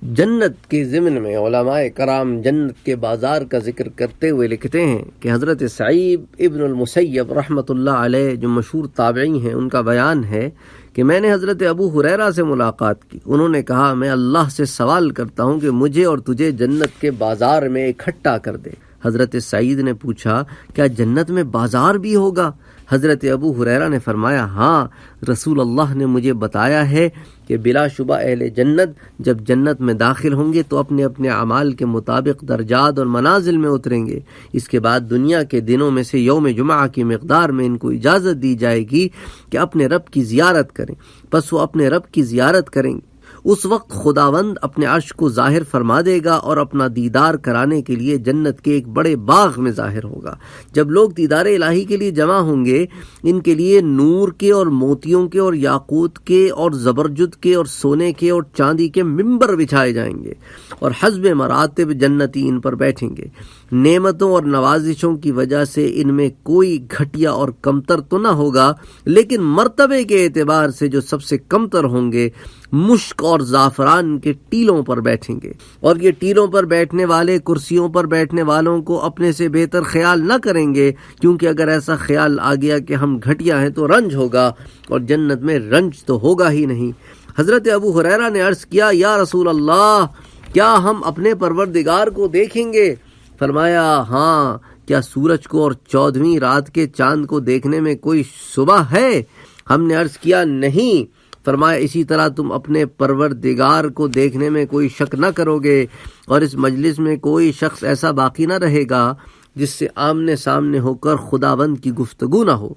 جنت کے ضمن میں علماء کرام جنت کے بازار کا ذکر کرتے ہوئے لکھتے ہیں کہ حضرت سعید ابن المسیب رحمۃ اللہ علیہ جو مشہور تابعی ہیں، ان کا بیان ہے کہ میں نے حضرت ابو ہریرہ سے ملاقات کی۔ انہوں نے کہا میں اللہ سے سوال کرتا ہوں کہ مجھے اور تجھے جنت کے بازار میں اکٹھا کر دے۔ حضرت سعید نے پوچھا کیا جنت میں بازار بھی ہوگا؟ حضرت ابو ہریرہ نے فرمایا ہاں، رسول اللہ نے مجھے بتایا ہے کہ بلا شبہ اہل جنت جب جنت میں داخل ہوں گے تو اپنے اپنے اعمال کے مطابق درجات اور منازل میں اتریں گے۔ اس کے بعد دنیا کے دنوں میں سے یوم جمعہ کی مقدار میں ان کو اجازت دی جائے گی کہ اپنے رب کی زیارت کریں، پس وہ اپنے رب کی زیارت کریں گے۔ اس وقت خداوند اپنے عرش کو ظاہر فرما دے گا اور اپنا دیدار کرانے کے لیے جنت کے ایک بڑے باغ میں ظاہر ہوگا۔ جب لوگ دیدار الہی کے لیے جمع ہوں گے، ان کے لیے نور کے اور موتیوں کے اور یاقوت کے اور زبرجد کے اور سونے کے اور چاندی کے ممبر بچھائے جائیں گے اور حسب مراتب جنتی ان پر بیٹھیں گے۔ نعمتوں اور نوازشوں کی وجہ سے ان میں کوئی گھٹیا اور کمتر تو نہ ہوگا، لیکن مرتبے کے اعتبار سے جو سب سے کمتر ہوں گے مشک اور زعفران کے ٹیلوں پر بیٹھیں گے، اور یہ ٹیلوں پر بیٹھنے والے کرسیوں پر بیٹھنے والوں کو اپنے سے بہتر خیال نہ کریں گے، کیونکہ اگر ایسا خیال آ گیا کہ ہم گھٹیا ہیں تو رنج ہوگا، اور جنت میں رنج تو ہوگا ہی نہیں۔ حضرت ابو ہریرہ نے عرض کیا یا رسول اللہ، کیا ہم اپنے پروردگار کو دیکھیں گے؟ فرمایا ہاں، کیا سورج کو اور 14ویں رات کے چاند کو دیکھنے میں کوئی شبہ ہے؟ ہم نے عرض کیا نہیں۔ فرمایا اسی طرح تم اپنے پروردگار کو دیکھنے میں کوئی شک نہ کرو گے، اور اس مجلس میں کوئی شخص ایسا باقی نہ رہے گا جس سے آمنے سامنے ہو کر خداوند کی گفتگو نہ ہو۔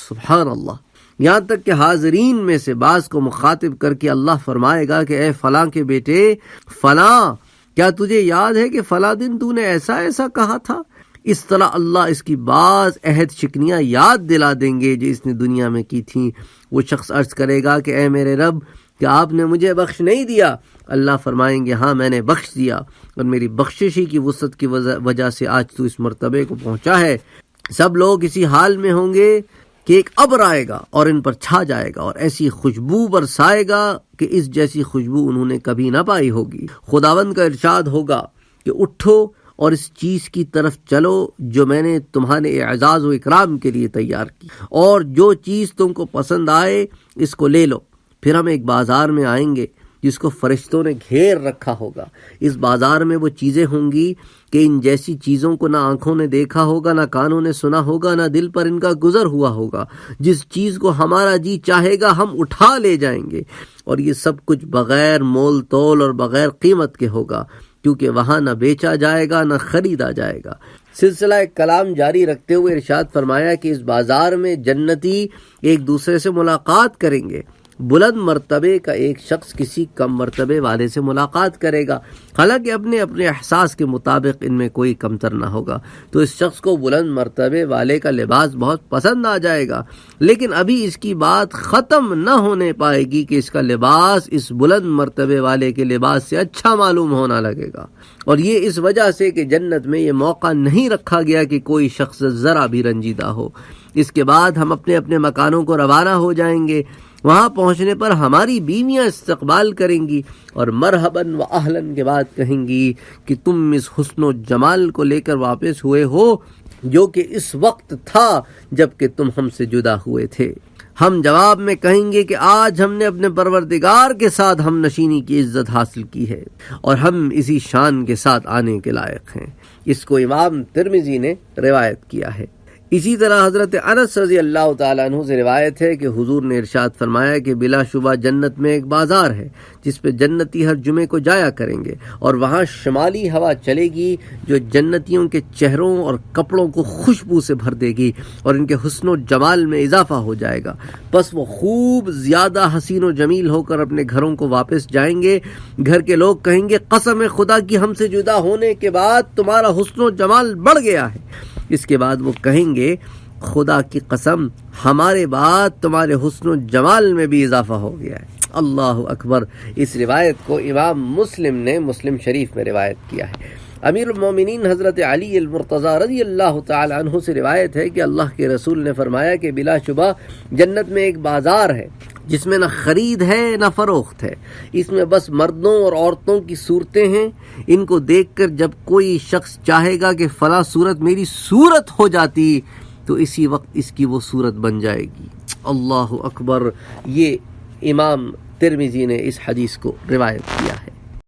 سبحان اللہ۔ یہاں تک کہ حاضرین میں سے بعض کو مخاطب کر کے اللہ فرمائے گا کہ اے فلاں کے بیٹے فلاں، کیا تجھے یاد ہے کہ فلاں دن تو نے ایسا ایسا کہا تھا؟ اس طرح اللہ اس کی بعض عہد شکنیاں یاد دلا دیں گے جو اس نے دنیا میں کی تھیں۔ وہ شخص عرض کرے گا کہ اے میرے رب، کیا آپ نے مجھے بخش نہیں دیا؟ اللہ فرمائیں گے ہاں میں نے بخش دیا، اور میری بخشش ہی کی وسعت کی وجہ سے آج تو اس مرتبے کو پہنچا ہے۔ سب لوگ اسی حال میں ہوں گے کہ ایک ابر آئے گا اور ان پر چھا جائے گا اور ایسی خوشبو برسائے گا کہ اس جیسی خوشبو انہوں نے کبھی نہ پائی ہوگی۔ خداوند کا ارشاد ہوگا کہ اٹھو اور اس چیز کی طرف چلو جو میں نے تمہارے اعزاز و اکرام کے لیے تیار کی، اور جو چیز تم کو پسند آئے اس کو لے لو۔ پھر ہم ایک بازار میں آئیں گے جس کو فرشتوں نے گھیر رکھا ہوگا۔ اس بازار میں وہ چیزیں ہوں گی کہ ان جیسی چیزوں کو نہ آنکھوں نے دیکھا ہوگا، نہ کانوں نے سنا ہوگا، نہ دل پر ان کا گزر ہوا ہوگا۔ جس چیز کو ہمارا جی چاہے گا ہم اٹھا لے جائیں گے، اور یہ سب کچھ بغیر مول تول اور بغیر قیمت کے ہوگا، کیونکہ وہاں نہ بیچا جائے گا نہ خریدا جائے گا۔ سلسلہ کلام جاری رکھتے ہوئے ارشاد فرمایا کہ اس بازار میں جنتی ایک دوسرے سے ملاقات کریں گے۔ بلند مرتبے کا ایک شخص کسی کم مرتبے والے سے ملاقات کرے گا، حالانکہ اپنے اپنے احساس کے مطابق ان میں کوئی کمتر نہ ہوگا، تو اس شخص کو بلند مرتبے والے کا لباس بہت پسند آ جائے گا، لیکن ابھی اس کی بات ختم نہ ہونے پائے گی کہ اس کا لباس اس بلند مرتبے والے کے لباس سے اچھا معلوم ہونا لگے گا، اور یہ اس وجہ سے کہ جنت میں یہ موقع نہیں رکھا گیا کہ کوئی شخص ذرا بھی رنجیدہ ہو۔ اس کے بعد ہم اپنے اپنے مکانوں کو روانہ ہو جائیں گے۔ وہاں پہنچنے پر ہماری بیویاں استقبال کریں گی اور مرحباً و اہلاً کے بعد کہیں گی کہ تم اس حسن و جمال کو لے کر واپس ہوئے ہو جو کہ اس وقت تھا جب کہ تم ہم سے جدا ہوئے تھے۔ ہم جواب میں کہیں گے کہ آج ہم نے اپنے پروردگار کے ساتھ ہم نشینی کی عزت حاصل کی ہے اور ہم اسی شان کے ساتھ آنے کے لائق ہیں۔ اس کو امام ترمذی نے روایت کیا ہے۔ اسی طرح حضرت انس رضی اللہ تعالیٰ عنہ سے روایت ہے کہ حضور نے ارشاد فرمایا کہ بلا شبہ جنت میں ایک بازار ہے جس پہ جنتی ہر جمعے کو جایا کریں گے، اور وہاں شمالی ہوا چلے گی جو جنتیوں کے چہروں اور کپڑوں کو خوشبو سے بھر دے گی اور ان کے حسن و جمال میں اضافہ ہو جائے گا، بس وہ خوب زیادہ حسین و جمیل ہو کر اپنے گھروں کو واپس جائیں گے۔ گھر کے لوگ کہیں گے قسم خدا کی ہم سے جدا ہونے کے بعد تمہارا حسن و جمال بڑھ گیا ہے۔ اس کے بعد وہ کہیں گے خدا کی قسم ہمارے بعد تمہارے حسن و جمال میں بھی اضافہ ہو گیا ہے۔ اللہ اکبر۔ اس روایت کو امام مسلم نے مسلم شریف میں روایت کیا ہے۔ امیر المومنین حضرت علی المرتضی رضی اللہ تعالی عنہ سے روایت ہے کہ اللہ کے رسول نے فرمایا کہ بلا شبہ جنت میں ایک بازار ہے جس میں نہ خرید ہے نہ فروخت ہے، اس میں بس مردوں اور عورتوں کی صورتیں ہیں. ان کو دیکھ کر جب کوئی شخص چاہے گا کہ فلاں صورت میری صورت ہو جاتی تو اسی وقت اس کی وہ صورت بن جائے گی. اللہ اکبر. یہ امام ترمذی نے اس حدیث کو روایت کیا ہے.